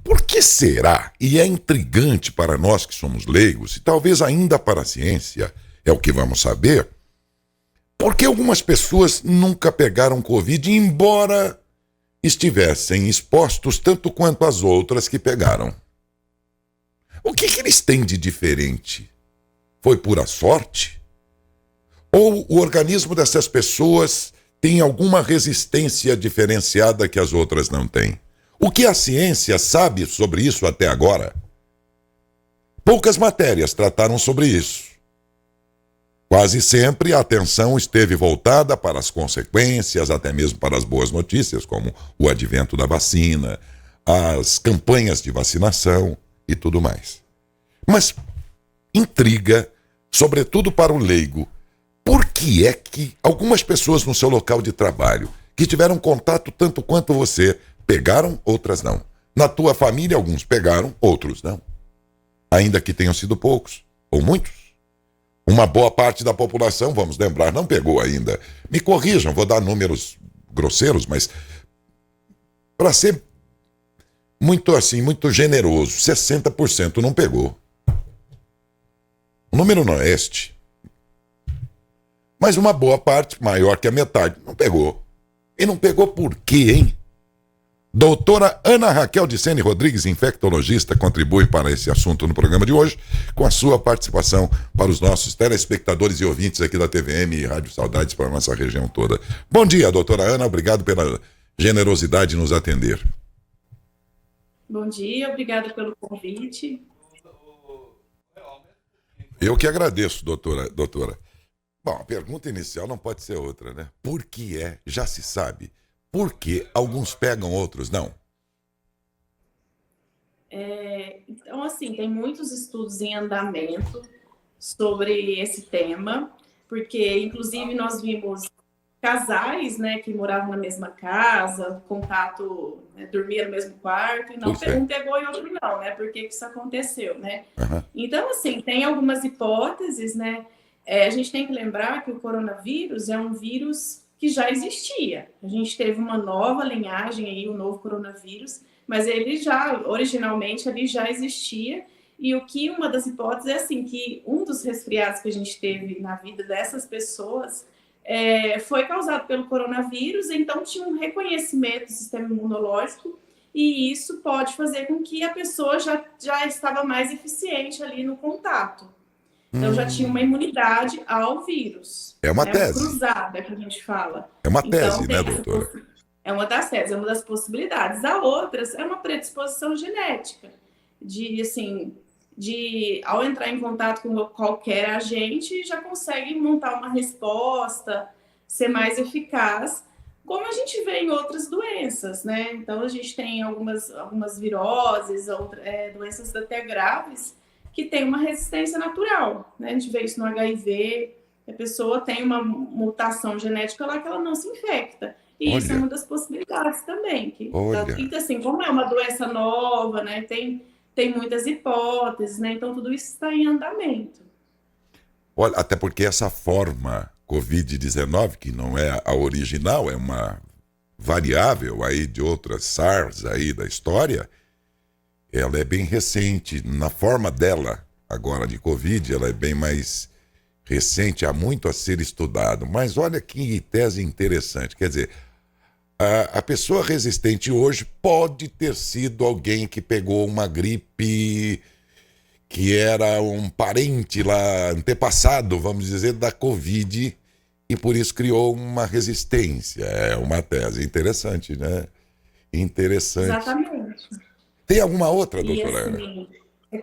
Por que será? E é intrigante para nós que somos leigos, e talvez ainda para a ciência, é o que vamos saber, por que algumas pessoas nunca pegaram Covid, embora estivessem expostos tanto quanto as outras que pegaram? O que eles têm de diferente? Foi pura sorte? Ou o organismo dessas pessoas tem alguma resistência diferenciada que as outras não têm? O que a ciência sabe sobre isso até agora? Poucas matérias trataram sobre isso. Quase sempre a atenção esteve voltada para as consequências, até mesmo para as boas notícias, como o advento da vacina, as campanhas de vacinação e tudo mais. Mas intriga, sobretudo para o leigo, por que é que algumas pessoas no seu local de trabalho, que tiveram contato tanto quanto você, pegaram, outras não? Na tua família, alguns pegaram, outros não. Ainda que tenham sido poucos, ou muitos. Uma boa parte da população, vamos lembrar, não pegou ainda. Me corrijam, vou dar números grosseiros, mas para ser muito generoso, 60% não pegou. O número não é este. Mas uma boa parte, maior que a metade, não pegou. E não pegou por quê, hein? Doutora Ana Raquel de Sene Rodrigues, infectologista, contribui para esse assunto no programa de hoje, com a sua participação para os nossos telespectadores e ouvintes aqui da TVM e Rádio Saudades para a nossa região toda. Bom dia, doutora Ana, obrigado pela generosidade de nos atender. Bom dia, obrigada pelo convite. Eu que agradeço, doutora. Bom, a pergunta inicial não pode ser outra, né? Por que já se sabe, por que alguns pegam, outros não? Então, assim, tem muitos estudos em andamento sobre esse tema, porque, inclusive, nós vimos casais, né, que moravam na mesma casa, contato, né, dormia no mesmo quarto, e um pegou e outro não, né? Por que isso aconteceu, né? Uhum. Então, assim, tem algumas hipóteses, né? A gente tem que lembrar que o coronavírus é um vírus que já existia. A gente teve uma nova linhagem aí, o novo coronavírus, mas ele originalmente, ele já existia. E uma das hipóteses é assim, que um dos resfriados que a gente teve na vida dessas pessoas foi causado pelo coronavírus, então tinha um reconhecimento do sistema imunológico, e isso pode fazer com que a pessoa já estava mais eficiente ali no contato. Então, já tinha uma imunidade ao vírus. É uma tese. Cruzada, que a gente fala. É uma tese, então, né, doutora? É uma das teses, é uma das possibilidades. A outra é uma predisposição genética. Ao entrar em contato com qualquer agente, já consegue montar uma resposta, ser mais eficaz, como a gente vê em outras doenças, né? Então, a gente tem algumas viroses, doenças até graves, que tem uma resistência natural, né? A gente vê isso no HIV, a pessoa tem uma mutação genética lá que ela não se infecta. E isso é uma das possibilidades também. Então, assim, como é uma doença nova, né? Tem muitas hipóteses, né? Então, tudo isso está em andamento. Olha, até porque essa forma Covid-19, que não é a original, é uma variável aí de outras SARS aí da história, ela é bem recente. Na forma dela, agora de Covid, ela é bem mais recente, há muito a ser estudado. Mas olha que tese interessante. Quer dizer, a pessoa resistente hoje pode ter sido alguém que pegou uma gripe que era um parente lá, antepassado, vamos dizer, da Covid, e por isso criou uma resistência. É uma tese interessante, né? Interessante. Exatamente. Tem alguma outra, doutora Ana? Assim,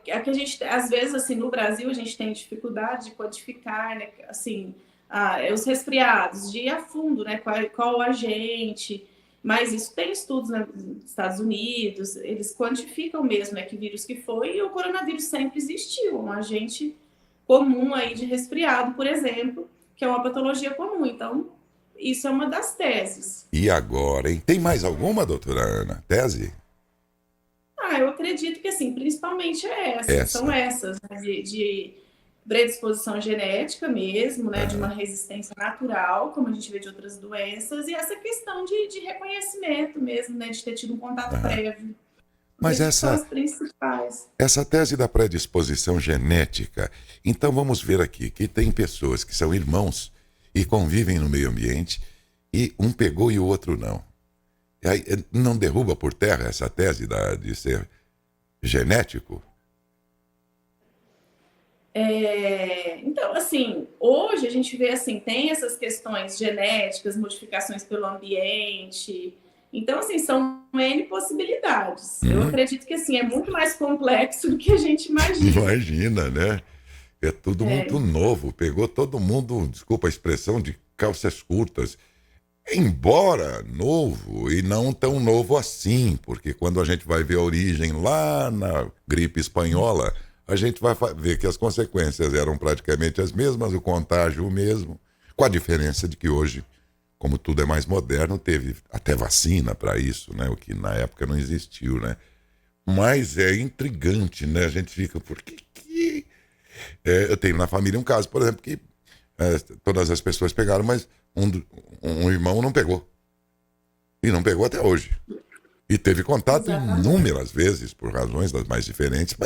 que a gente, às vezes, assim, no Brasil, a gente tem dificuldade de quantificar, né, assim, os resfriados, de ir a fundo, né, qual o agente, mas isso tem estudos nos Estados Unidos, eles quantificam mesmo, né, que vírus que foi, e o coronavírus sempre existiu, um agente comum aí de resfriado, por exemplo, que é uma patologia comum. Então, isso é uma das teses. E agora, hein? Tem mais alguma, doutora Ana? Tese? Eu acredito que, assim, principalmente são essas, né, de predisposição genética mesmo, né, de uma resistência natural, como a gente vê de outras doenças, e essa questão de reconhecimento mesmo, né, de ter tido um contato prévio. Mas Essas são as principais. essa tese da predisposição genética, então vamos ver aqui que tem pessoas que são irmãos e convivem no meio ambiente e um pegou e o outro não. E aí, não derruba por terra essa tese de ser genético? Então, assim, hoje a gente vê assim, tem essas questões genéticas, modificações pelo ambiente. Então, assim, são N possibilidades. Eu acredito que assim, é muito mais complexo do que a gente imagina. Imagina, né? É tudo muito novo. Pegou todo mundo, desculpa a expressão, de calças curtas. Embora novo e não tão novo assim, porque quando a gente vai ver a origem lá na gripe espanhola, a gente vai ver que as consequências eram praticamente as mesmas, o contágio o mesmo, com a diferença de que hoje, como tudo é mais moderno, teve até vacina para isso, né? O que na época não existiu, né? Mas é intrigante, né? A gente fica, por que... eu tenho na família um caso, por exemplo, que todas as pessoas pegaram, mas um irmão não pegou. E não pegou até hoje. E teve contato inúmeras vezes, por razões das mais diferentes,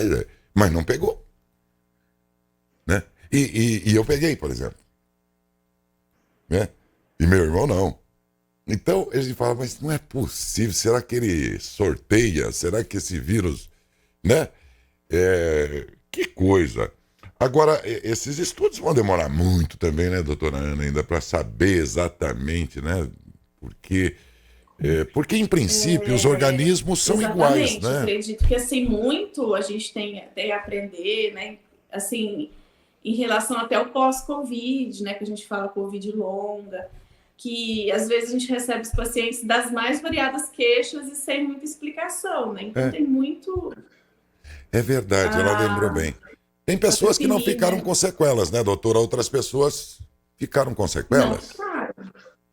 mas não pegou. Né? E eu peguei, por exemplo. Né? E meu irmão não. Então, a gente fala, mas não é possível. Será que ele sorteia? Será que esse vírus... Né? Que coisa. Agora, esses estudos vão demorar muito também, né, doutora Ana, ainda para saber exatamente, né? Porque em princípio, os organismos são iguais, né? Acredito que, assim, muito a gente tem até a aprender, né? Assim, em relação até ao pós-Covid, né? Que a gente fala Covid longa, que às vezes a gente recebe os pacientes das mais variadas queixas e sem muita explicação, né? Então tem muito... É verdade, ela lembrou bem. Tem pessoas que não ficaram com sequelas, né, doutora? Outras pessoas ficaram com sequelas. Não, claro.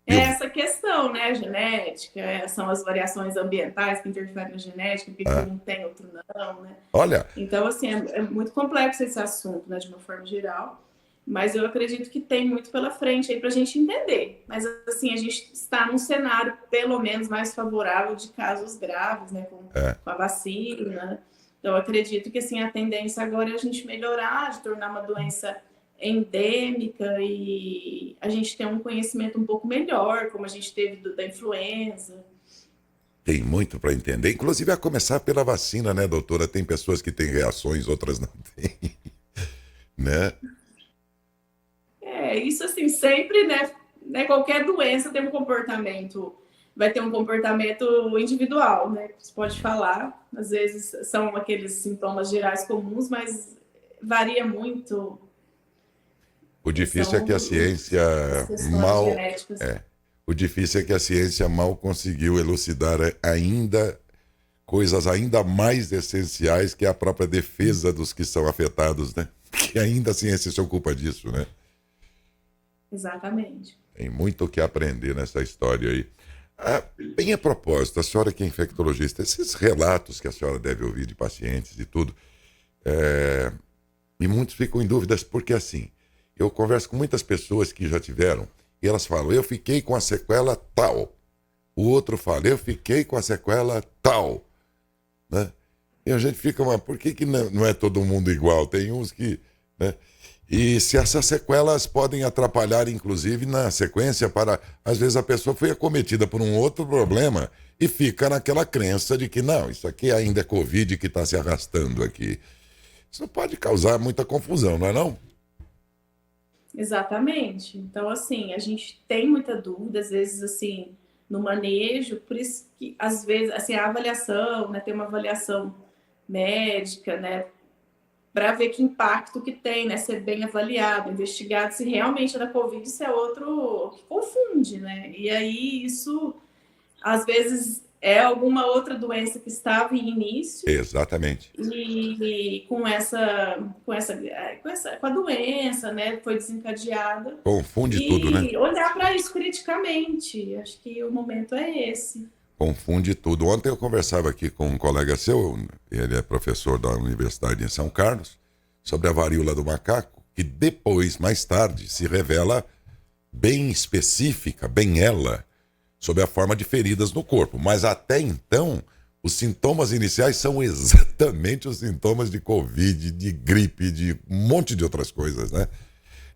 Essa questão, né, genética, são as variações ambientais que interferem na genética, porque um tem, outro não, né? Olha. Então, assim, é muito complexo esse assunto, né, de uma forma geral, mas eu acredito que tem muito pela frente aí pra gente entender. Mas, assim, a gente está num cenário, pelo menos, mais favorável de casos graves, né, com a vacina, né? Então, eu acredito que, assim, a tendência agora é a gente melhorar, de tornar uma doença endêmica e a gente ter um conhecimento um pouco melhor, como a gente teve da influenza. Tem muito para entender, inclusive a começar pela vacina, né, doutora? Tem pessoas que têm reações, outras não têm, né? Isso, assim, sempre, né, qualquer doença tem um comportamento... vai ter um comportamento individual, né? Você pode falar, às vezes são aqueles sintomas gerais comuns, mas varia muito. O difícil é que a ciência mal... O difícil é que a ciência mal conseguiu elucidar ainda coisas ainda mais essenciais que a própria defesa dos que são afetados, né? Que ainda a ciência se ocupa disso, né? Exatamente. Tem muito o que aprender nessa história aí. Bem a propósito, a senhora que é infectologista, esses relatos que a senhora deve ouvir de pacientes e tudo, e muitos ficam em dúvidas, porque assim, eu converso com muitas pessoas que já tiveram, e elas falam, eu fiquei com a sequela tal. O outro fala, eu fiquei com a sequela tal. Né? E a gente fica, mas por que não é todo mundo igual? Tem uns que... Né? E se essas sequelas podem atrapalhar, inclusive, na sequência para... Às vezes a pessoa foi acometida por um outro problema e fica naquela crença de que, não, isso aqui ainda é Covid que está se arrastando aqui. Isso pode causar muita confusão, não é não? Exatamente. Então, assim, a gente tem muita dúvida, às vezes, assim, no manejo, por isso que, às vezes, assim, a avaliação, né, tem uma avaliação médica, né, para ver que impacto que tem, né? Ser bem avaliado, investigado, se realmente é da Covid, isso é outro que confunde, né? E aí isso, às vezes, é alguma outra doença que estava em início. Exatamente. E com a doença, né? Foi desencadeada. Confunde tudo, né? E olhar para isso criticamente. Acho que o momento é esse. Confunde tudo. Ontem eu conversava aqui com um colega seu, ele é professor da Universidade de São Carlos, sobre a varíola do macaco, que depois, mais tarde, se revela bem específica, bem ela, sobre a forma de feridas no corpo. Mas até então, Os sintomas iniciais são exatamente os sintomas de Covid, de gripe, de um monte de outras coisas, né?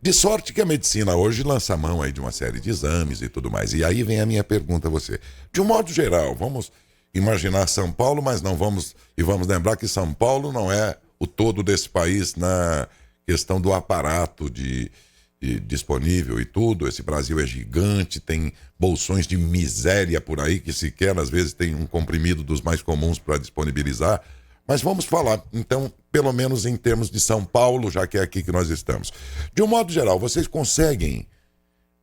De sorte que a medicina hoje lança a mão aí de uma série de exames e tudo mais. E aí vem a minha pergunta a você. De um modo geral, vamos imaginar São Paulo, mas não vamos... E vamos lembrar que São Paulo não é o todo desse país na questão do aparato disponível e tudo. Esse Brasil é gigante, tem bolsões de miséria por aí, que sequer às vezes tem um comprimido dos mais comuns para disponibilizar. Mas vamos falar, então, pelo menos em termos de São Paulo, já que é aqui que nós estamos. De um modo geral, vocês conseguem,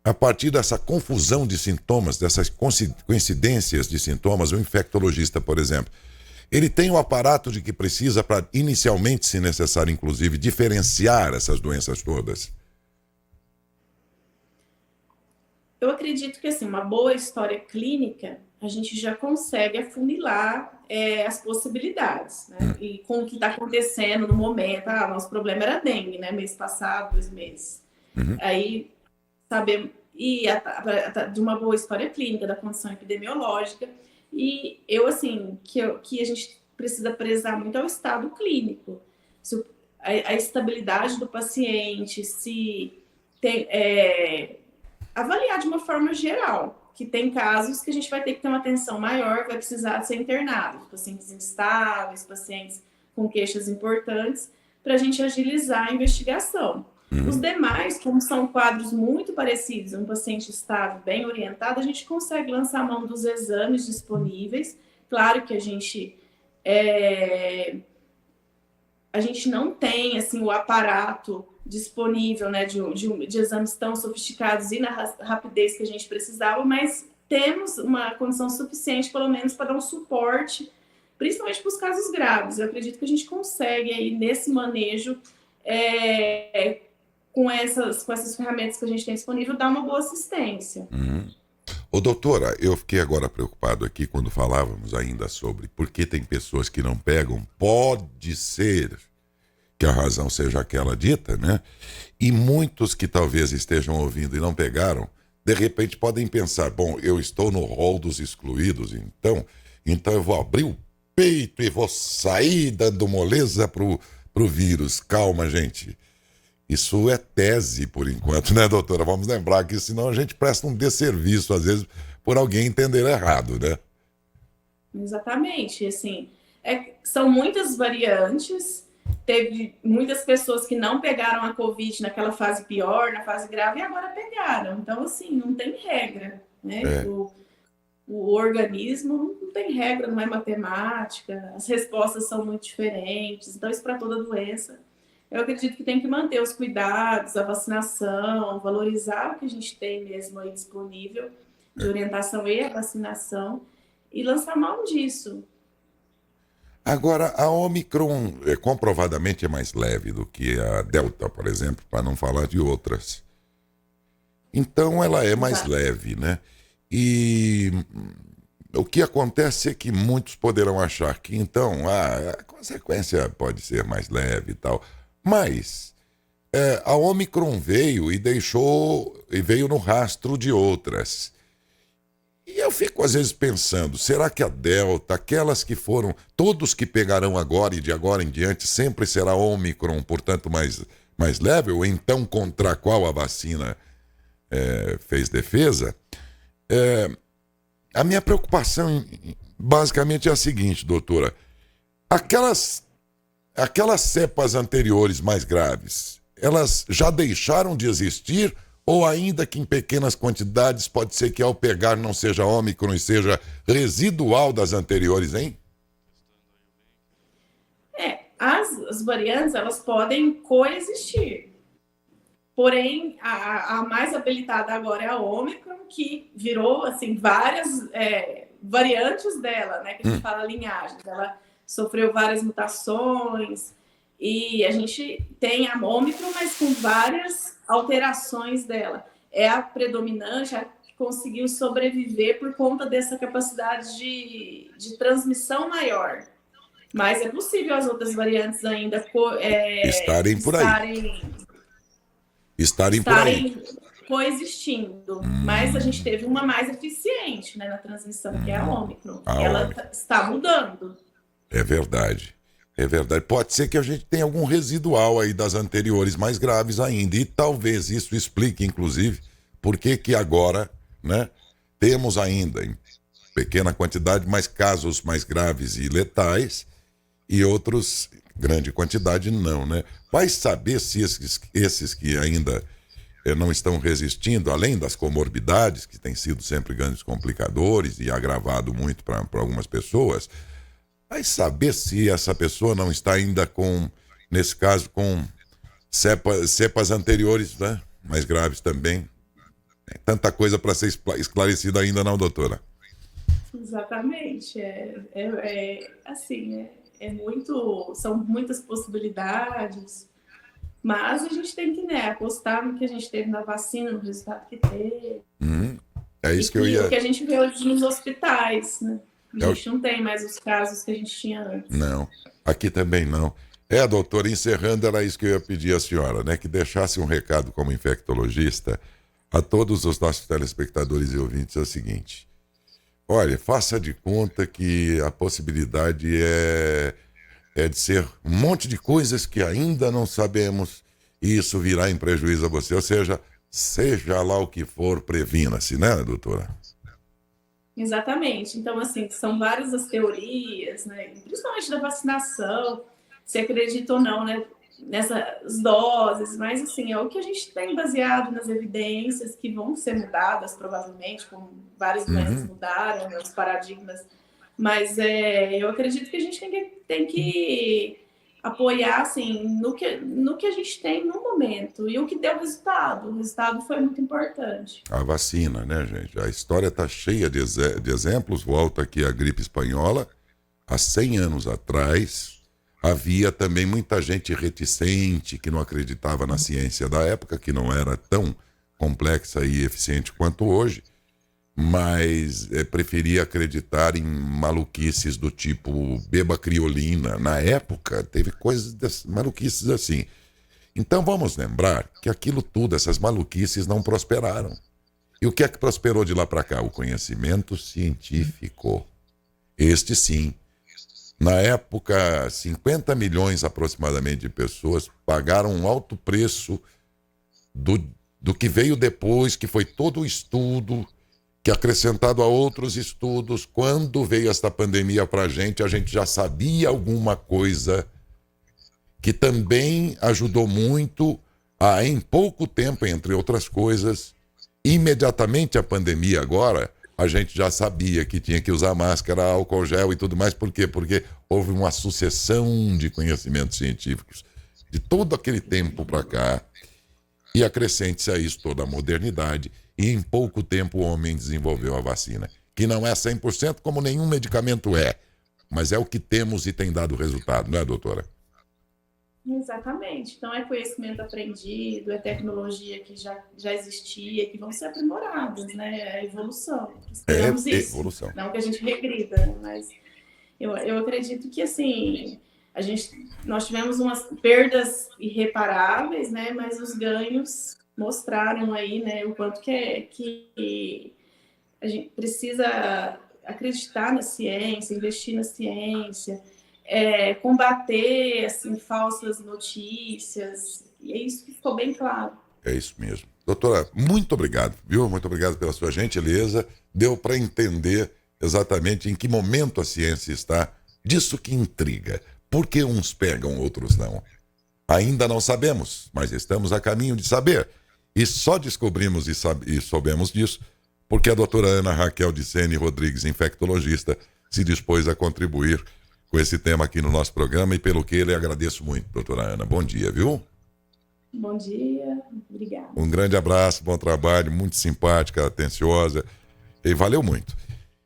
a partir dessa confusão de sintomas, dessas coincidências de sintomas, o infectologista, por exemplo, ele tem o aparato de que precisa para, inicialmente, se necessário, inclusive, diferenciar essas doenças todas? Eu acredito que, assim, uma boa história clínica, a gente já consegue afunilar as possibilidades, né? E com o que está acontecendo no momento. Nosso problema era dengue, né? Mês passado, 2 meses. Aí, saber... E de uma boa história clínica, da condição epidemiológica. E eu, assim, que a gente precisa prezar muito ao estado clínico. Se a estabilidade do paciente, se tem... avaliar de uma forma geral, que tem casos que a gente vai ter que ter uma atenção maior, vai precisar ser internado, pacientes instáveis, pacientes com queixas importantes, para a gente agilizar a investigação. Os demais, como são quadros muito parecidos, um paciente estável, bem orientado, a gente consegue lançar a mão dos exames disponíveis. Claro que a gente não tem assim, o aparato disponível, né, de exames tão sofisticados e na rapidez que a gente precisava, mas temos uma condição suficiente, pelo menos, para dar um suporte, principalmente para os casos graves. Eu acredito que a gente consegue, aí, nesse manejo, com essas ferramentas que a gente tem disponível, dar uma boa assistência. Ô, doutora, eu fiquei agora preocupado aqui quando falávamos ainda sobre por que tem pessoas que não pegam. Pode ser que a razão seja aquela dita, né? E muitos que talvez estejam ouvindo e não pegaram, de repente podem pensar, bom, eu estou no rol dos excluídos, então eu vou abrir o peito e vou sair dando moleza pro vírus. Calma, gente. Isso é tese por enquanto, né, doutora? Vamos lembrar que senão a gente presta um desserviço, às vezes, por alguém entender errado, né? Exatamente. Assim, são muitas variantes. Teve muitas pessoas que não pegaram a Covid naquela fase pior, na fase grave, e agora pegaram. Então, assim, não tem regra, né? O organismo não tem regra, não é matemática, as respostas são muito diferentes. Então, isso para toda doença. Eu acredito que tem que manter os cuidados, a vacinação, valorizar o que a gente tem mesmo aí disponível de orientação e a vacinação e lançar mão disso. Agora, a Omicron comprovadamente é mais leve do que a Delta, por exemplo, para não falar de outras. Então, ela é mais leve, né? E o que acontece é que muitos poderão achar que, então, a consequência pode ser mais leve e tal. Mas a Omicron veio e veio no rastro de outras. E eu fico às vezes pensando, será que a Delta, aquelas que foram, todos que pegarão agora e de agora em diante, sempre será Omicron, portanto mais leve, ou então contra a qual a vacina fez defesa? A minha preocupação basicamente é a seguinte, doutora. Aquelas cepas anteriores mais graves, elas já deixaram de existir ou ainda que em pequenas quantidades pode ser que ao pegar não seja Ômicron e seja residual das anteriores, hein? As variantes, elas podem coexistir. Porém, a mais habilitada agora é a Ômicron, que virou, assim, várias variantes dela, né? Que a gente fala linhagem. Ela sofreu várias mutações e a gente tem a Ômicron, mas com várias alterações dela. É a predominante, a que conseguiu sobreviver por conta dessa capacidade de transmissão maior. Mas é possível as outras variantes ainda estarem por aí. Estarem por aí. coexistindo, mas a gente teve uma mais eficiente, né, na transmissão, que é a Ômicron. Ela está mudando. É verdade. É verdade. Pode ser que a gente tenha algum residual aí das anteriores mais graves ainda. E talvez isso explique, inclusive, por que agora, né, temos ainda em pequena quantidade mais casos mais graves e letais e outros, grande quantidade, não, né? Vai saber se esses que ainda não estão resistindo, além das comorbidades, que têm sido sempre grandes complicadores e agravado muito para algumas pessoas, vai saber se essa pessoa não está ainda com, nesse caso, com cepas anteriores, né? Mais graves também. Tem tanta coisa para ser esclarecida ainda, não, doutora? Exatamente. Assim, são muitas possibilidades, mas a gente tem que, né, apostar no que a gente teve na vacina, no resultado que teve. É isso que eu ia... O que a gente vê hoje nos hospitais, né? A gente não tem mais os casos que a gente tinha antes. Não, aqui também não. Doutora, encerrando, era isso que eu ia pedir à senhora, né? Que deixasse um recado como infectologista a todos os nossos telespectadores e ouvintes. É o seguinte: olha, faça de conta que a possibilidade é de ser um monte de coisas que ainda não sabemos e isso virá em prejuízo a você. Ou seja lá o que for, previna-se, né, doutora? Exatamente. Então, assim, são várias as teorias, né? Principalmente da vacinação, se acredita ou não, né? Nessas doses, mas assim, é o que a gente tem baseado nas evidências que vão ser mudadas, provavelmente, como várias doenças mudaram, né, os paradigmas, mas eu acredito que a gente tem que apoiar, assim, no que a gente tem no momento, e o que deu resultado. O resultado foi muito importante. A vacina, né, gente? A história está cheia de exemplos. Volta aqui a gripe espanhola. Há 100 anos atrás, havia também muita gente reticente que não acreditava na ciência da época, que não era tão complexa e eficiente quanto hoje, mas preferia acreditar em maluquices do tipo beba criolina. Na época, teve maluquices assim. Então vamos lembrar que aquilo tudo, essas maluquices não prosperaram. E o que é que prosperou de lá para cá? O conhecimento científico. Este sim. Na época, 50 milhões aproximadamente de pessoas pagaram um alto preço do que veio depois, que foi todo o estudo, que acrescentado a outros estudos. Quando veio esta pandemia para a gente já sabia alguma coisa que também ajudou muito a, em pouco tempo, entre outras coisas, imediatamente a pandemia agora, a gente já sabia que tinha que usar máscara, álcool gel e tudo mais. Por quê? Porque houve uma sucessão de conhecimentos científicos de todo aquele tempo para cá. E acrescente-se a isso toda a modernidade. E em pouco tempo o homem desenvolveu a vacina. Que não é 100% como nenhum medicamento é. Mas é o que temos e tem dado resultado, não é, doutora? Exatamente. Então é conhecimento aprendido, é tecnologia que já existia, que vão ser aprimoradas, né? É evolução. Esperamos isso. Evolução. Não que a gente regrida, mas eu acredito que, assim, nós tivemos umas perdas irreparáveis, né? Mas os ganhos mostraram aí, né, o quanto que a gente precisa acreditar na ciência, investir na ciência, combater, assim, falsas notícias, e é isso que ficou bem claro. É isso mesmo. Doutora, muito obrigado, viu? Muito obrigado pela sua gentileza. Deu para entender exatamente em que momento a ciência está. Disso que intriga. Por que uns pegam, outros não? Ainda não sabemos, mas estamos a caminho de saber. E só descobrimos e soubemos disso porque a doutora Ana Raquel Dicene Rodrigues, infectologista, se dispôs a contribuir com esse tema aqui no nosso programa, e pelo que eu agradeço muito, doutora Ana. Bom dia, viu? Bom dia, obrigada. Um grande abraço, bom trabalho, muito simpática, atenciosa, e valeu muito.